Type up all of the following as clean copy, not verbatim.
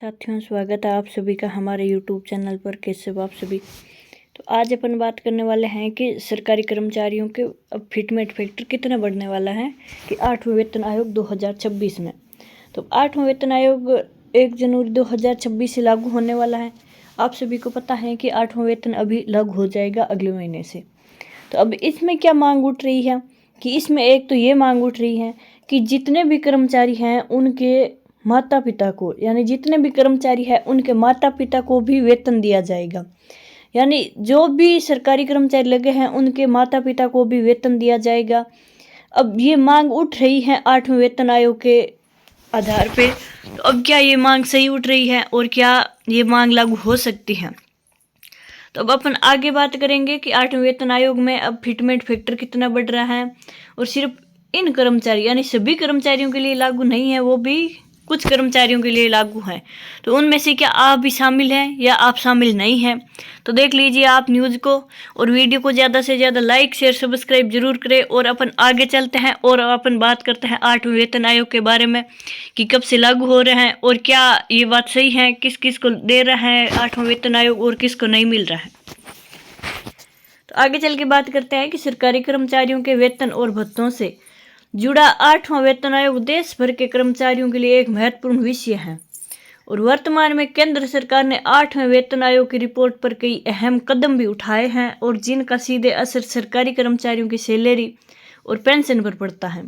साथियों, स्वागत है आप सभी का हमारे YouTube चैनल पर। कैसे हो आप सभी। तो आज अपन बात करने वाले हैं कि सरकारी कर्मचारियों के अब फिटमेंट फैक्टर कितना बढ़ने वाला है कि 8वां वेतन आयोग 2026 में। तो 8वां वेतन आयोग 1 जनवरी 2026 से लागू होने वाला है। आप सभी को पता है कि 8वां वेतन अभी लागू हो जाएगा अगले महीने से। तो अब इसमें क्या मांग उठ रही है कि इसमें एक तो ये मांग उठ रही है कि जितने भी कर्मचारी हैं उनके माता पिता को, यानी जितने भी कर्मचारी हैं उनके माता पिता को भी वेतन दिया जाएगा। यानी जो भी सरकारी कर्मचारी लगे हैं उनके माता पिता को भी वेतन दिया जाएगा। अब ये मांग उठ रही है 8वें वेतन आयोग के आधार पे। तो अब क्या ये मांग सही उठ रही है और क्या ये मांग लागू हो सकती है। तो अब अपन आगे बात करेंगे कि 8वें वेतन आयोग में अब फिटमेंट फैक्टर कितना बढ़ रहा है और सिर्फ इन कर्मचारी यानी सभी कर्मचारियों के लिए लागू नहीं है, वो भी कुछ कर्मचारियों के लिए लागू है। तो उनमें से क्या आप भी शामिल हैं या आप शामिल नहीं हैं, तो देख लीजिए आप न्यूज़ को और वीडियो को ज़्यादा से ज़्यादा लाइक शेयर सब्सक्राइब जरूर करें। और अपन आगे चलते हैं और अपन बात करते हैं 8वें वेतन आयोग के बारे में कि कब से लागू हो रहे हैं और क्या ये बात सही है, किस किस को दे रहा है 8वां वेतन आयोग और किसको नहीं मिल रहा है। तो आगे चल के बात करते हैं कि सरकारी कर्मचारियों के वेतन और भत्तों से जुड़ा 8वां वेतन आयोग देश भर के कर्मचारियों के लिए एक महत्वपूर्ण विषय है और वर्तमान में केंद्र सरकार ने 8वें वेतन आयोग की रिपोर्ट पर कई अहम कदम भी उठाए हैं और जिनका सीधे असर सरकारी कर्मचारियों की सैलरी और पेंशन पर पड़ता है।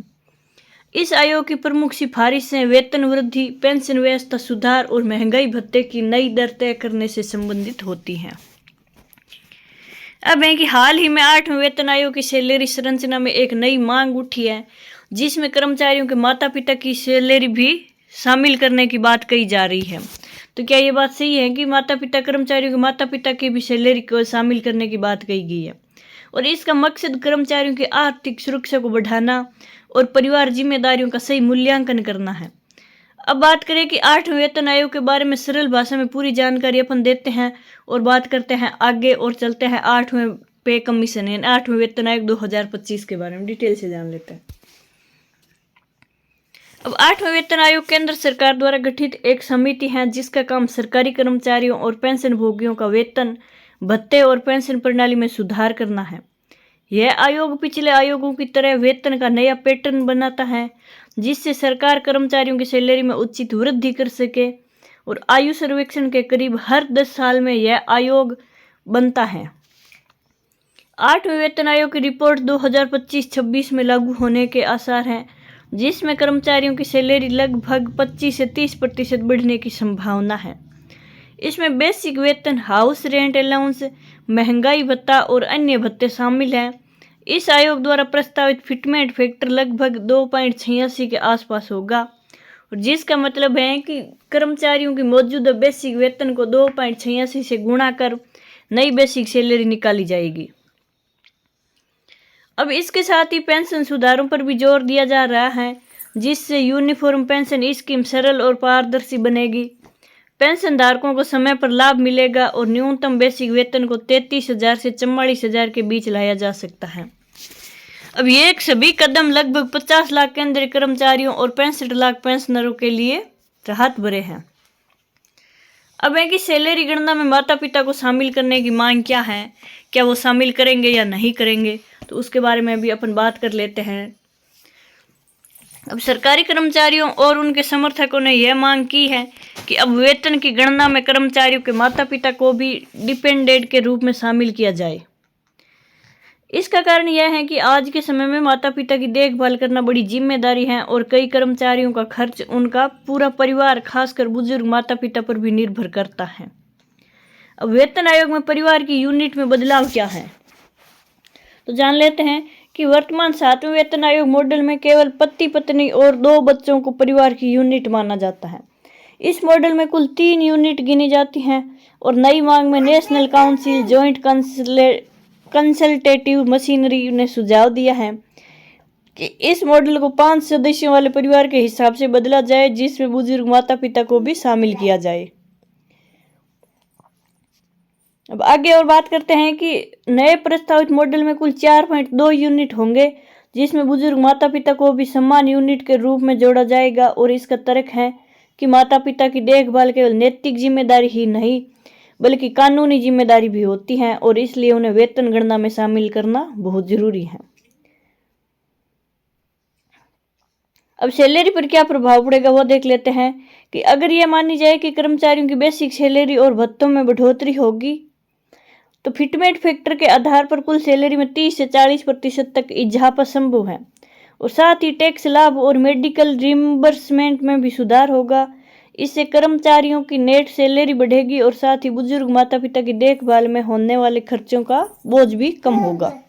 इस आयोग की प्रमुख सिफारिशें वेतन वृद्धि, पेंशन व्यवस्था सुधार और महंगाई भत्ते की नई दर तय करने से संबंधित होती हैं। अब है कि हाल ही में 8वें वेतन आयोग की सैलरी संरचना में एक नई मांग उठी है जिसमें कर्मचारियों के माता पिता की सैलरी भी शामिल करने की बात कही जा रही है। तो क्या ये बात सही है कि कर्मचारियों के माता पिता की भी सैलरी को शामिल करने की बात कही गई है और इसका मकसद कर्मचारियों की आर्थिक सुरक्षा को बढ़ाना और परिवार जिम्मेदारियों का सही मूल्यांकन करना है। अब बात करें कि 8वें वेतन आयोग के बारे में सरल भाषा में पूरी जानकारी अपन देते हैं और बात करते हैं आगे और चलते हैं 8वें पे कमीशन यानी 8वें वेतन आयोग 2025 के बारे में डिटेल से जान लेते हैं। अब 8वें वेतन आयोग केंद्र सरकार द्वारा गठित एक समिति है जिसका काम सरकारी कर्मचारियों और पेंशन भोगियों का वेतन, भत्ते और पेंशन प्रणाली में सुधार करना है। यह आयोग पिछले आयोगों की तरह वेतन का नया पैटर्न बनाता है जिससे सरकार कर्मचारियों की सैलरी में उचित वृद्धि कर सके और आयु सर्वेक्षण के करीब हर 10 साल में यह आयोग बनता है। 8वें वेतन आयोग की रिपोर्ट 2025-26 में लागू होने के आसार हैं जिसमें कर्मचारियों की सैलरी लगभग 25 से 30% बढ़ने की संभावना है। इसमें बेसिक वेतन, हाउस रेंट अलाउंस, महंगाई भत्ता और अन्य भत्ते शामिल हैं। इस आयोग द्वारा प्रस्तावित फिटमेंट फैक्टर लगभग 2.86 के आसपास होगा और जिसका मतलब है कि कर्मचारियों की मौजूदा बेसिक वेतन को 2.86 से गुणा कर नई बेसिक सैलरी निकाली जाएगी। अब इसके साथ ही पेंशन सुधारों पर भी जोर दिया जा रहा है जिससे यूनिफॉर्म पेंशन स्कीम सरल और पारदर्शी बनेगी। पेंशन धारकों को समय पर लाभ मिलेगा और न्यूनतम बेसिक वेतन को 33,000 से 44,000 के बीच लाया जा सकता है। अब ये एक सभी कदम लगभग 50 लाख केंद्रीय कर्मचारियों और 65 लाख पेंशनरों के लिए राहत भरे हैं। अब है कि सैलरी गणना में माता पिता को शामिल करने की मांग क्या है, क्या वो शामिल करेंगे या नहीं करेंगे, तो उसके बारे में भी अपन बात कर लेते हैं। अब सरकारी कर्मचारियों और उनके समर्थकों ने यह मांग की है कि अब वेतन की गणना में कर्मचारियों के माता पिता को भी डिपेंडेंट के रूप में शामिल किया जाए। इसका कारण यह है कि आज के समय में माता पिता की देखभाल करना बड़ी जिम्मेदारी है और कई कर्मचारियों का खर्च उनका पूरा परिवार खासकर बुजुर्ग माता पिता पर भी निर्भर करता है। अब वेतन आयोग में परिवार की यूनिट में बदलाव क्या है, तो जान लेते हैं कि वर्तमान 7वें वेतन आयोग मॉडल में केवल पति पत्नी और 2 बच्चों को परिवार की यूनिट माना जाता है। इस मॉडल में कुल 3 यूनिट गिनी जाती हैं और नई मांग में national council joint consultative machinery ने सुझाव दिया है कि इस मॉडल को 5 सदस्यों वाले परिवार के हिसाब से बदला जाए जिसमें बुजुर्ग माता पिता को भी शामिल किया जाए। अब आगे और बात करते हैं कि नए प्रस्तावित मॉडल में कुल 4.2 यूनिट होंगे जिसमें बुजुर्ग माता पिता को भी समान यूनिट के रूप में जोड़ा जाएगा और इसका तर्क है कि माता पिता की देखभाल केवल नैतिक जिम्मेदारी ही नहीं बल्कि कानूनी जिम्मेदारी भी होती है और इसलिए उन्हें वेतन गणना में शामिल करना बहुत जरूरी है। अब सैलरी पर क्या प्रभाव पड़ेगा वो देख लेते हैं कि अगर यह मानी जाए कि कर्मचारियों की बेसिक सैलरी और भत्तों में बढ़ोतरी होगी तो फिटमेंट फैक्टर के आधार पर कुल सैलरी में 30 से 40% तक इजाफा संभव है और साथ ही टैक्स लाभ और मेडिकल रिम्बर्समेंट में भी सुधार होगा। इससे कर्मचारियों की नेट सैलरी बढ़ेगी और साथ ही बुजुर्ग माता पिता की देखभाल में होने वाले खर्चों का बोझ भी कम होगा।